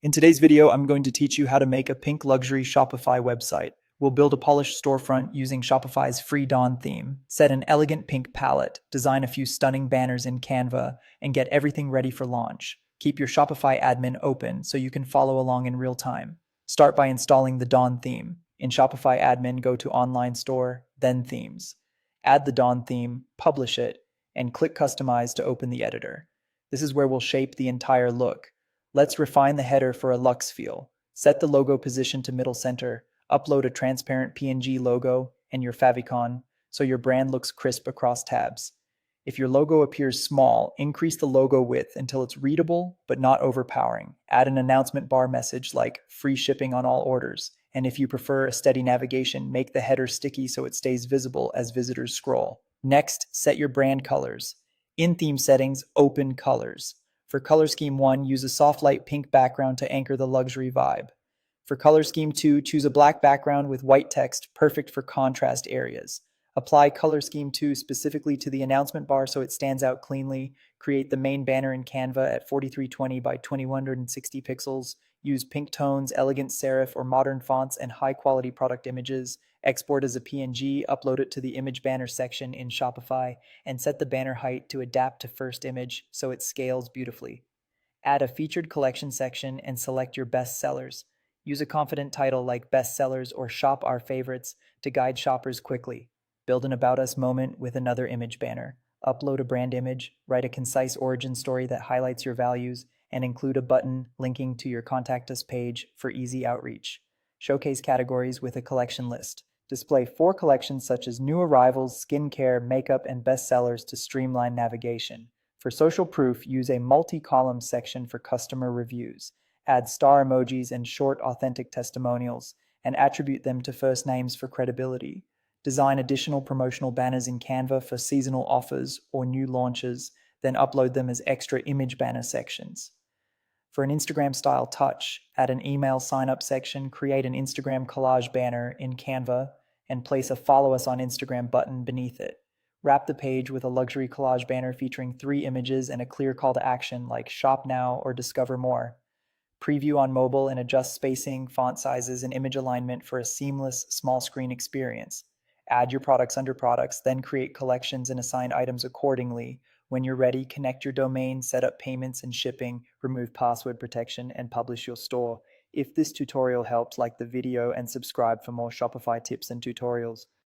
In today's video, I'm going to teach you how to make a pink luxury Shopify website. We'll build a polished storefront using Shopify's free Dawn theme, set an elegant pink palette, design a few stunning banners in Canva, and get everything ready for launch. Keep your Shopify admin open so you can follow along in real time. Start by installing the Dawn theme. In Shopify admin, go to Online Store, then Themes. Add the Dawn theme, publish it, and click Customize to open the editor. This is where we'll shape the entire look. Let's refine the header for a luxe feel. Set the logo position to middle center, upload a transparent PNG logo and your favicon so your brand looks crisp across tabs. If your logo appears small, increase the logo width until it's readable but not overpowering. Add an announcement bar message like free shipping on all orders. And if you prefer a steady navigation, make the header sticky so it stays visible as visitors scroll. Next, set your brand colors. In theme settings, open colors. For color scheme 1, use a soft light pink background to anchor the luxury vibe. For color scheme 2, choose a black background with white text, perfect for contrast areas. Apply color scheme 2 specifically to the announcement bar so it stands out cleanly. Create the main banner in Canva at 4320 by 2160 pixels. Use pink tones, elegant serif or modern fonts, and high-quality product images. Export as a PNG, upload it to the image banner section in Shopify, and set the banner height to adapt to first image so it scales beautifully. Add a featured collection section and select your best sellers. Use a confident title like bestsellers or shop our favorites to guide shoppers quickly. Build an About Us moment with another image banner. Upload a brand image, write a concise origin story that highlights your values, and include a button linking to your Contact Us page for easy outreach. Showcase categories with a collection list. Display 4 collections such as new arrivals, skincare, makeup, and bestsellers to streamline navigation. For social proof, use a multi-column section for customer reviews. Add star emojis and short, authentic testimonials, and attribute them to first names for credibility. Design additional promotional banners in Canva for seasonal offers or new launches, then upload them as extra image banner sections. For an Instagram style touch, add an email sign up section, create an Instagram collage banner in Canva, and place a Follow Us on Instagram button beneath it. Wrap the page with a luxury collage banner featuring 3 images and a clear call to action like shop now or discover more. Preview on mobile and adjust spacing, font sizes, and image alignment for a seamless small screen experience. Add your products under products, then create collections and assign items accordingly. When you're ready, connect your domain, set up payments and shipping, remove password protection, and publish your store. If this tutorial helped, like the video and subscribe for more Shopify tips and tutorials.